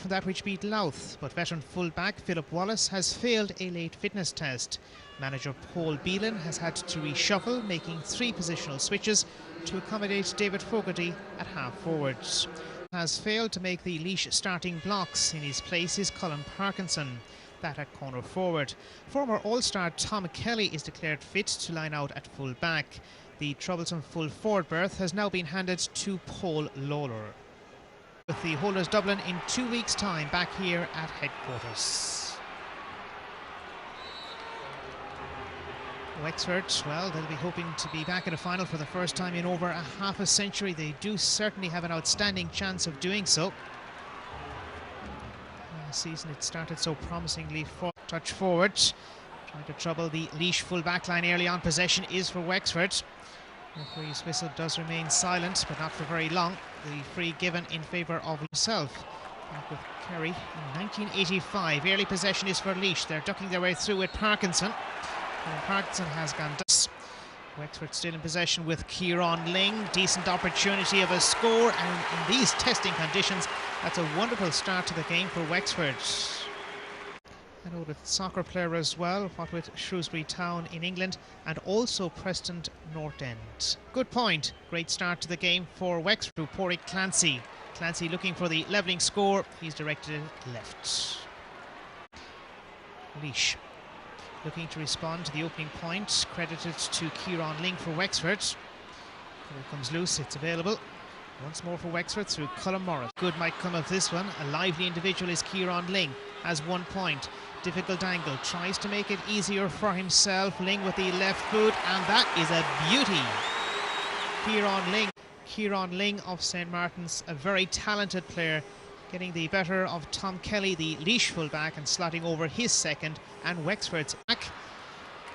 from that which beat Louth, but veteran full-back Philip Wallace has failed a late fitness test. Manager Paul Beelan has had to reshuffle, making 3 positional switches to accommodate David Fogarty at half-forwards. Has failed to make the Laois starting blocks. In his place is Colin Parkinson, that at corner forward. Former All-Star Tom Kelly is declared fit to line out at full-back. The troublesome full-forward berth has now been handed to Paul Lawler, with the Holders Dublin in 2 weeks' time back here at headquarters. Wexford, well, they'll be hoping to be back in a final for the first time in over a half a century. They do certainly have an outstanding chance of doing so. Last season it started so promisingly. Touch forward, trying to trouble the Laois full back line early on. Possession is for Wexford. Referee's whistle does remain silent, but not for very long. The free given in favour of himself. Back with Kerry in 1985. Early possession is for Laois. They're ducking their way through with Parkinson. And Parkinson has gone down. Wexford still in possession with Kieran Ling. Decent opportunity of a score, and in these testing conditions, that's a wonderful start to the game for Wexford. An old soccer player as well, what with Shrewsbury Town in England and also Preston North End. Good point. Great start to the game for Wexford. Porrick Clancy. Clancy looking for the levelling score. He's directed it left. Laois looking to respond to the opening point, credited to Kieran Ling for Wexford. Here it comes loose, it's available. Once more for Wexford through Colin Morris. Good might come of this one. A lively individual is Kieran Ling, has 1 point. Difficult angle, tries to make it easier for himself. Ling with the left foot, and that is a beauty. Kieran Ling of St Martin's, a very talented player, getting the better of Tom Kelly, the Laois full-back, and slotting over his second, and Wexford's back.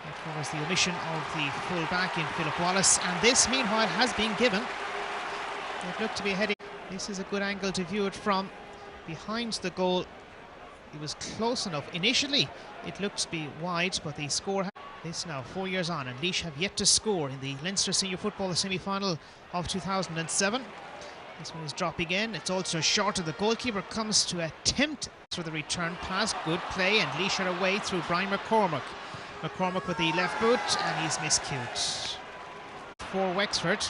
That was the omission of the full-back in Philip Wallace, and this, meanwhile, has been given. It looked to be heading. This is a good angle to view it from behind the goal. He was close enough. Initially, it looked to be wide, but the score... This now, 4 years on, and Laois have yet to score in the Leinster Senior Football semi-final of 2007. This one is dropping in. It's also short, and the goalkeeper comes to attempt for the return pass. Good play, and Laois are away through Brian McCormack. McCormack with the left boot, and he's miscued. For Wexford,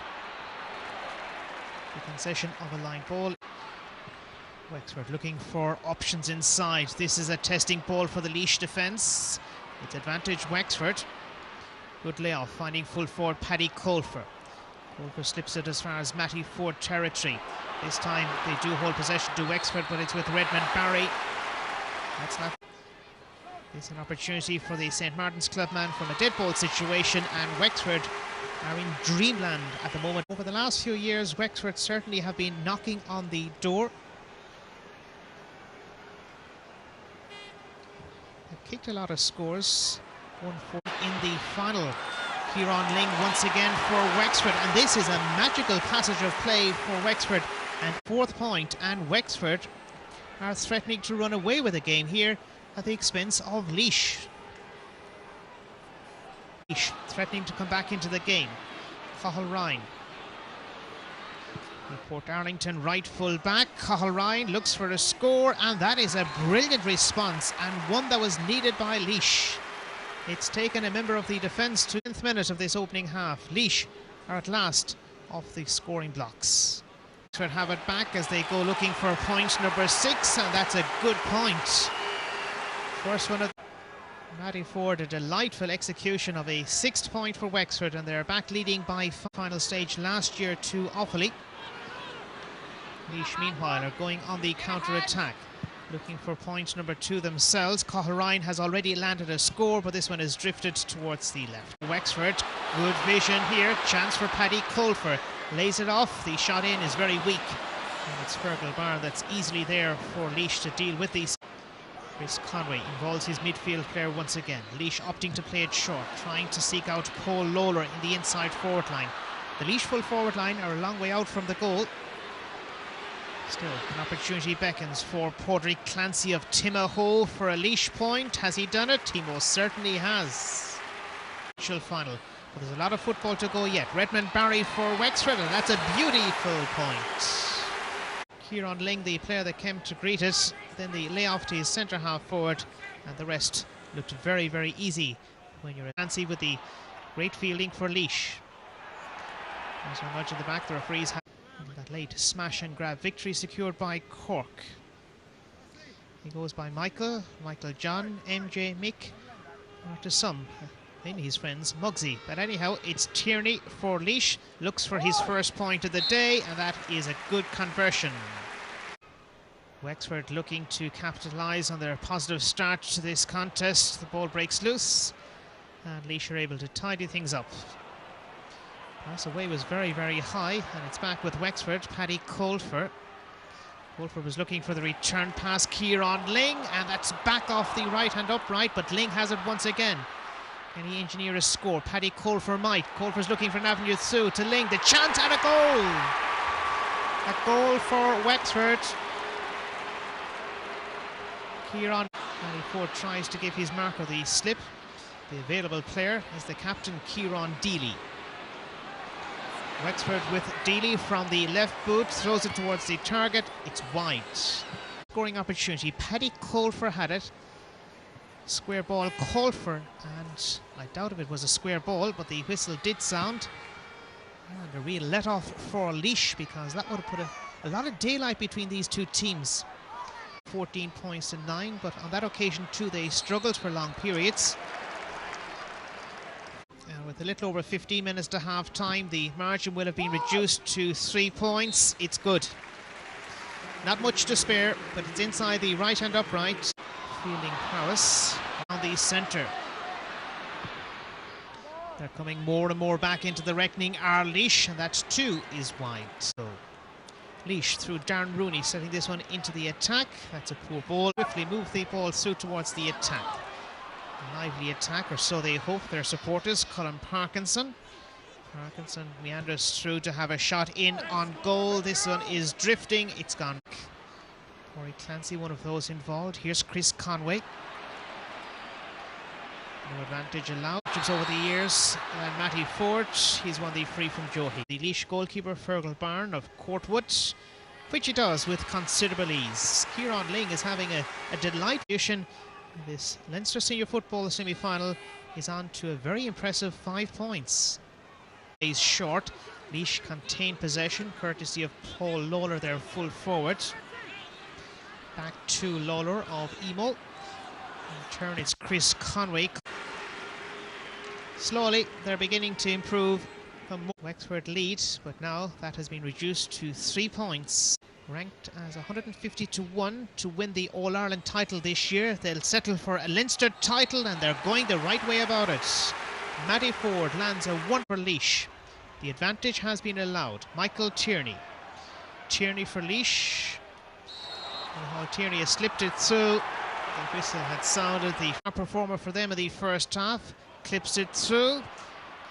the concession of a line ball. Wexford looking for options inside. This is a testing ball for the Laois defence. It's advantage Wexford. Good layoff, finding full forward Paddy Colfer. Colfer slips it as far as Matty Ford territory. This time they do hold possession to Wexford, but it's with Redmond Barry. That's not... It's an opportunity for the St Martin's clubman from a dead ball situation, and Wexford are in dreamland at the moment. Over the last few years, Wexford certainly have been knocking on the door. They've kicked a lot of scores. 1-4 in the final. Kieran Ling once again for Wexford, and this is a magical passage of play for Wexford. And 4th point, and Wexford are threatening to run away with the game here at the expense of Laois. Laois threatening to come back into the game. Cathal Ryan. Port Arlington right full back. Cathal Ryan looks for a score, and that is a brilliant response, and one that was needed by Laois. It's taken a member of the defence to the 10th minute of this opening half. Laois are at last off the scoring blocks. Wexford have it back as they go looking for point number 6, and that's a good point. First one of Matty Ford, a delightful execution of a 6th point for Wexford, and they're back leading by final stage last year to Offaly. Laois, meanwhile, are going on the counter-attack, looking for point number 2 themselves. Cathal Ryan has already landed a score, but this one is drifted towards the left. Wexford, good vision here, chance for Paddy Colfer, lays it off, the shot in is very weak, and it's Fergal Barr that's easily there for Laois to deal with these. Chris Conway involves his midfield player once again. Laois opting to play it short, trying to seek out Paul Lawler in the inside forward line. The Laois full forward line are a long way out from the goal. Still, an opportunity beckons for Porrick Clancy of Timahoe for a Laois point. Has he done it? He most certainly has. Final, but there's a lot of football to go yet. Redmond Barry for Wexford, and that's a beautiful point. Kieran Ling, the player that came to greet it, then the layoff to his centre half forward, and the rest looked very, very easy when you're fancy with the great fielding for Laois. There's a nudge in the back, the referees had that late smash and grab victory secured by Cork. He goes by Michael John, MJ, Mick, or to some, mainly his friends, Muggsy. But anyhow, it's Tierney for Laois, looks for his first point of the day, and that is a good conversion. Wexford looking to capitalise on their positive start to this contest. The ball breaks loose, and Laois are able to tidy things up. Pass away was very, very high, and it's back with Wexford. Paddy Colfer. Colfer was looking for the return pass. Kieran Ling, and that's back off the right-hand upright, but Ling has it once again. Can he engineer a score? Paddy Colfer might. Colfer's looking for an avenue through to Ling. The chance and a goal! A goal for Wexford. Kieran Ford tries to give his marker the slip. The available player is the captain, Kieran Deely. Wexford with Deely from the left boot, throws it towards the target. It's wide. Scoring opportunity. Paddy Colfer had it. Square ball, Colfer, and I doubt if it was a square ball, but the whistle did sound. And a real let-off for Laois, because that would have put a lot of daylight between these two teams. 14 points to 9, but on that occasion too they struggled for long periods. With a little over 15 minutes to half time, the margin will have been reduced to 3 points. It's good. Not much to spare, but it's inside the right-hand upright. Fielding Harris on the centre. They're coming more and more back into the reckoning are Laois, and that too is wide. So Laois through Darren Rooney, setting this one into the attack. That's a poor ball. Swiftly move the ball through towards the attack. A lively attack, or so they hope, their supporters. Colin Parkinson meanders through to have a shot in on goal. This one is drifting. It's gone. Corey Clancy, one of those involved. Here's Chris Conway. No advantage allowed. Jumps over the years. And Matty Ford, he's won the free from Joe Higgins. The Laois goalkeeper, Fergal Byrne of Courtwood, which he does with considerable ease. Kieran Ling is having a delightful edition. This Leinster Senior Football semi-final is on to a very impressive 5 points. He's short. Laois contained possession, courtesy of Paul Lawler, their full forward. Back to Lawler of Emo. In turn, it's Chris Conway. Slowly, they're beginning to improve. Wexford lead, but now that has been reduced to 3 points. Ranked as 150 to 1 to win the All-Ireland title this year. They'll settle for a Leinster title, and they're going the right way about it. Matty Ford lands a 1 for Laois. The advantage has been allowed. Michael Tierney. Tierney for Laois. Tierney has slipped it through. The whistle had sounded. The performer for them in the first half clips it through.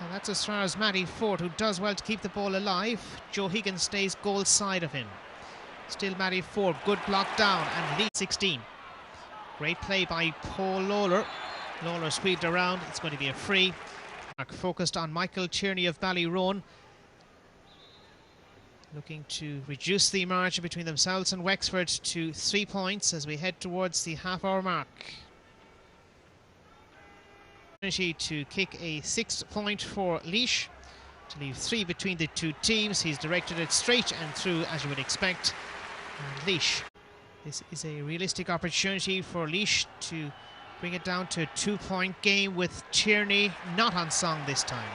And that's as far as Matty Ford, who does well to keep the ball alive. Joe Higgins stays goal side of him. Still Matty Ford, good block down, and lead 16. Great play by Paul Lawler. Lawler squeezed around, it's going to be a free. Focused on Michael Tierney of Ballyroan. Looking to reduce the margin between themselves and Wexford to 3 points as we head towards the half-hour mark. To kick a 6th point for Laois, to leave 3 between the two teams. He's directed it straight and through, as you would expect. And Laois, this is a realistic opportunity for Laois to bring it down to a 2-point game, with Tierney not on song this time.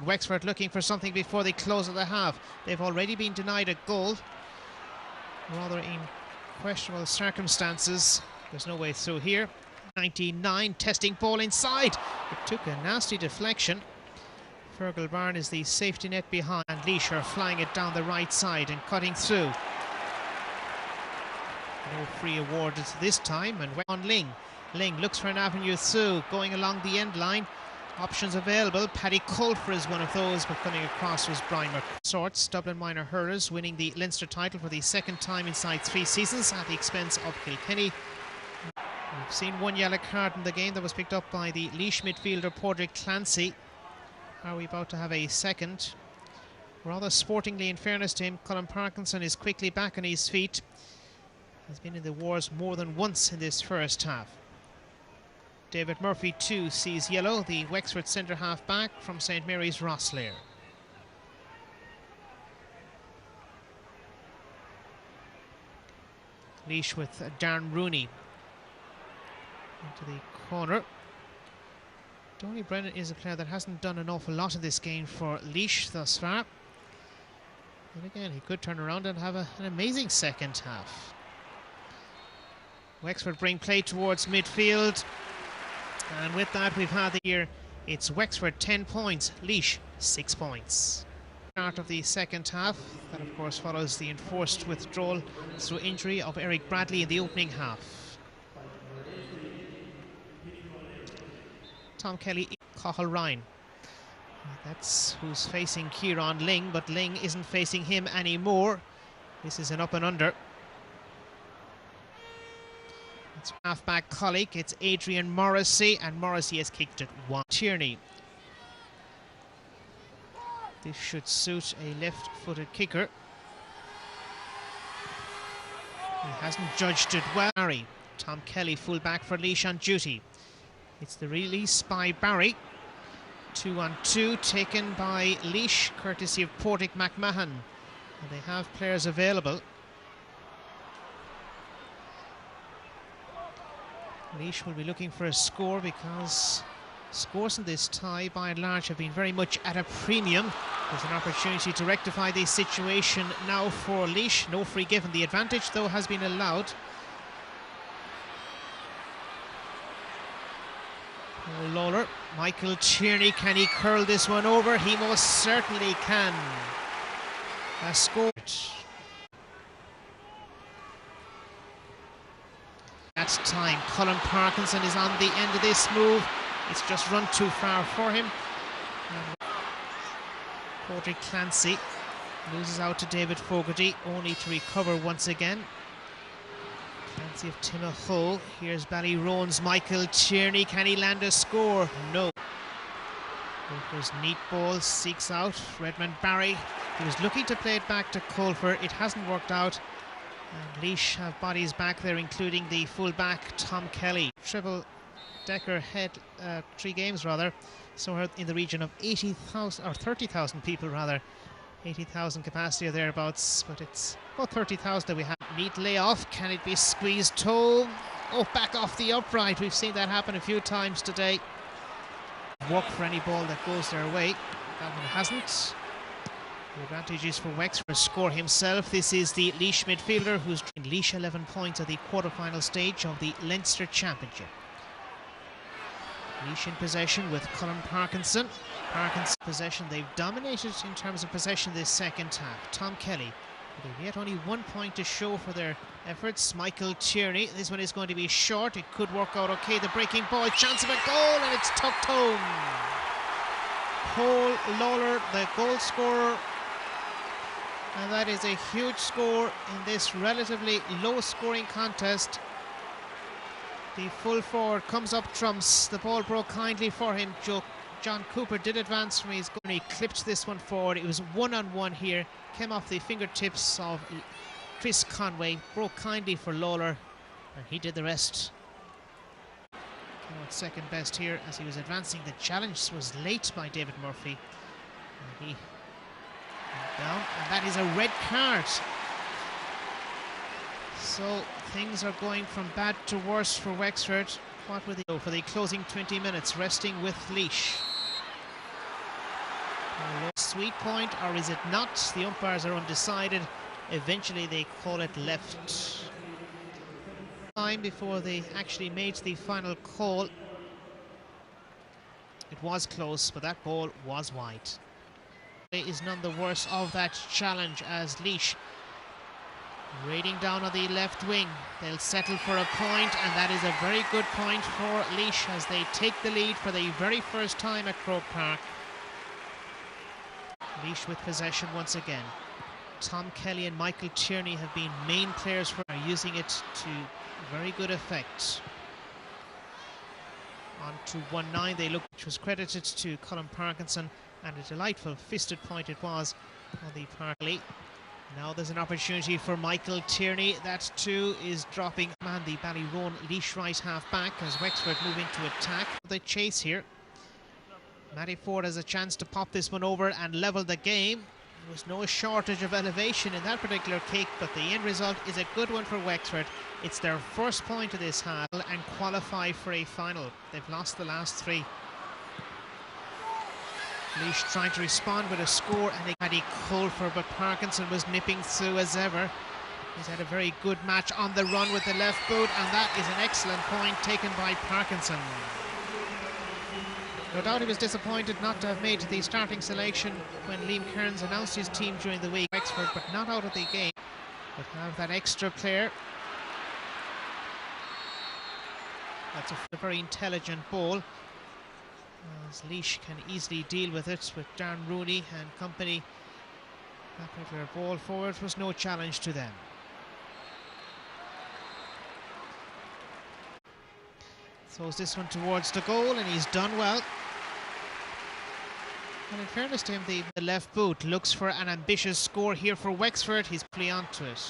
Wexford looking for something before the close of the half. They've already been denied a goal, rather in questionable circumstances. There's no way through here. 99, testing ball inside. It took a nasty deflection. Fergal Byrne is the safety net behind, and Laois are flying it down the right side and cutting through. No free awarded this time, and on Ling. Ling looks for an avenue through, going along the end line. Options available. Paddy Colfer is one of those, but coming across was Brian McSorts. Dublin Minor Hurlers winning the Leinster title for the 2nd time inside 3 seasons at the expense of Kilkenny. We've seen 1 yellow card in the game that was picked up by the Laois midfielder Padraig Clancy. Are we about to have a second? Rather sportingly, in fairness to him, Colin Parkinson is quickly back on his feet. He's been in the wars more than once in this first half. David Murphy too sees yellow, the Wexford centre half back from St Mary's Rosslare. Laois with Darren Rooney into the corner. Donny Brennan is a player that hasn't done an awful lot in this game for Laois thus far. And again, he could turn around and have an amazing second half. Wexford bring play towards midfield. And with that, we've had the year. It's Wexford 10 points, Laois 6 points. Start of the second half. That, of course, follows the enforced withdrawal through injury of Eric Bradley in the opening half. Tom Kelly, Cathal Ryan. That's who's facing Kieran Ling, but Ling isn't facing him anymore. This is an up and under. It's half-back colleague, it's Adrian Morrissey, and Morrissey has kicked it one. Tierney. This should suit a left-footed kicker. He hasn't judged it well. Barry. Tom Kelly, full-back for Laois on duty. It's the release by Barry. 2-on-2 taken by Laois, courtesy of Portick McMahon. And they have players available. Laois will be looking for a score because scores in this tie by and large have been very much at a premium. There's an opportunity to rectify the situation now for Laois. No free given. The advantage though has been allowed. Lawler, Michael Tierney, can he curl this one over? He most certainly can. A score. That's time. Colin Parkinson is on the end of this move. It's just run too far for him. Padraig Clancy loses out to David Fogarty, only to recover once again. Clancy of Timahoe. Here's Ballyrone's Michael Tierney. Can he land a score? No. Colfer's neat ball seeks out Redmond Barry. He was looking to play it back to Colfer. It hasn't worked out. And Laois have bodies back there, including the full-back Tom Kelly. Triple Decker head 3 games rather. Somewhere in the region of 80,000 or 30,000 people rather. 80,000 capacity or thereabouts, but it's about 30,000 that we have. Neat layoff. Can it be squeezed home? Oh, back off the upright. We've seen that happen a few times today. Walk for any ball that goes their way. That one hasn't. The advantage is for Wexford. Score himself. This is the Laois midfielder who's in Laois 11 points at the quarter-final stage of the Leinster Championship. Laois in possession with Colin Parkinson. Parkinson possession. They've dominated in terms of possession this second half. Tom Kelly. They've yet only 1 point to show for their efforts. Michael Tierney. This one is going to be short. It could work out okay. The breaking ball. Chance of a goal, and it's tucked home. Paul Lawler, the goal scorer. And that is a huge score in this relatively low-scoring contest. The full forward comes up trumps. The ball broke kindly for him. John Cooper did advance from his goal. He clipped this one forward. It was one-on-one here. Came off the fingertips of Chris Conway. Broke kindly for Lawler. And he did the rest. Came out second best here as he was advancing. The challenge was late by David Murphy. And he went down. And that is a red card. So things are going from bad to worse for Wexford. What will they do for the closing 20 minutes? Resting with Laois. Sweet point, or is it not? The umpires are undecided. Eventually they call it left. Time before they actually made the final call. It was close, but that ball was wide. It is none the worse of that challenge as Laois raiding down on the left wing. They'll settle for a point, and that is a very good point for Laois as they take the lead for the very first time at Croke Park. Laois with possession once again. Tom Kelly and Michael Tierney have been main players for using it to very good effect. On to 1-9 they look, which was credited to Colin Parkinson, and a delightful fisted point it was on the Parkley. Now there's an opportunity for Michael Tierney. That too is dropping. Man, the Ballyroan Laois right half back as Wexford move into attack. The chase here. Matty Ford has a chance to pop this one over and level the game. There was no shortage of elevation in that particular kick, but the end result is a good one for Wexford. It's their first point of this half and qualify for a final. They've lost the last three. Laois trying to respond with a score, and Paddy Colfer, but Parkinson was nipping through as ever. He's had a very good match on the run with the left boot, and that is an excellent point taken by Parkinson. No doubt he was disappointed not to have made the starting selection when Liam Kearns announced his team during the week. Wexford, but not out of the game, but have that extra player. That's a very intelligent ball, as Laois can easily deal with it with Darren Rooney and company. That particular ball forward was no challenge to them. Throws this one towards the goal, and he's done well. And in fairness to him, the left boot looks for an ambitious score here for Wexford. He's fully onto it.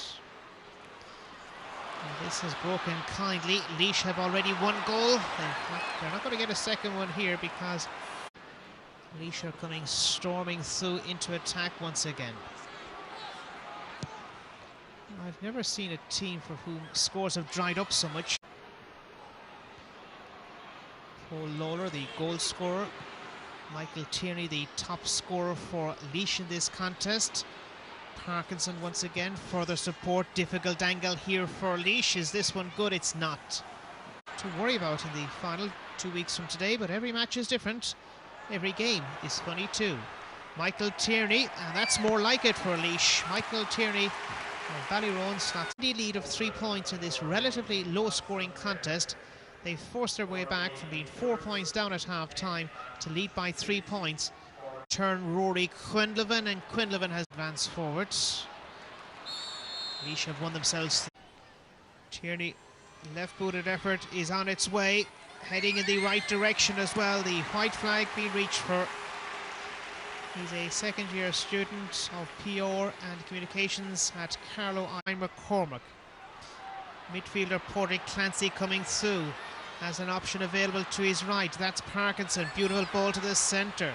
And this is broken kindly. Laois have already one goal. They're not going to get a second one here because Laois are coming storming through into attack once again. I've never seen a team for whom scores have dried up so much. Paul Lawler, the goal scorer. Michael Tierney, the top scorer for Laois in this contest. Parkinson once again, further support. Difficult angle here for Laois. Is this one good? It's not. To worry about in the final 2 weeks from today, but every match is different. Every game is funny too. Michael Tierney, and that's more like it for Laois. Michael Tierney, Ballyroan slots the lead of 3 points in this relatively low-scoring contest. They forced their way back from being 4 points down at half-time to lead by 3 points. Turn Rory Quinlivan, and Quinlivan has advanced forwards. Laois have won themselves. Tierney, left-booted effort is on its way, heading in the right direction as well. The white flag being reached for. He's a second-year student of PR and Communications at Carlow McCormack. Midfielder Porter Clancy coming through as an option available to his right. That's Parkinson. Beautiful ball to the centre.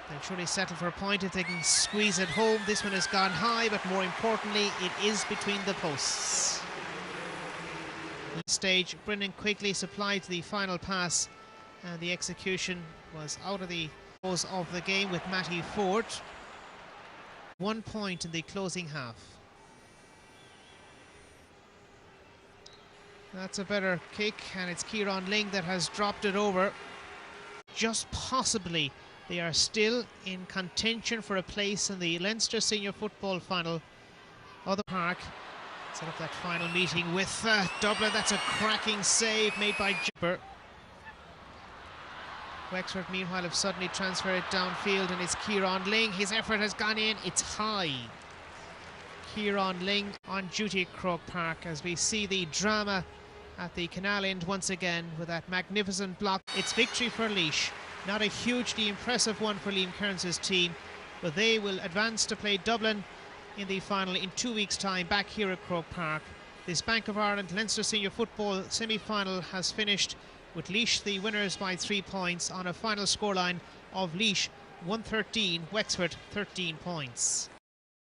They'll surely settle for a point if they can squeeze it home. This one has gone high, but more importantly, it is between the posts. At this stage, Brendan Quigley supplied the final pass, and the execution was out of the close of the game with Matty Ford. 1 point in the closing half. That's a better kick, and it's Kieran Ling that has dropped it over. Just possibly, they are still in contention for a place in the Leinster Senior Football Final. Other Park set up that final meeting with Dublin. That's a cracking save made by Jipper. Wexford, meanwhile, have suddenly transferred it downfield, and it's Kieran Ling. His effort has gone in. It's high. Kieran Ling on duty at Croke Park as we see the drama at the canal end once again with that magnificent block. It's victory for Laois. Not a hugely impressive one for Liam Kearns' team, but they will advance to play Dublin in the final in 2 weeks' time back here at Croke Park. This Bank of Ireland Leinster Senior Football semi-final has finished with Laois the winners by 3 points on a final scoreline of Laois 113, Wexford 13 points.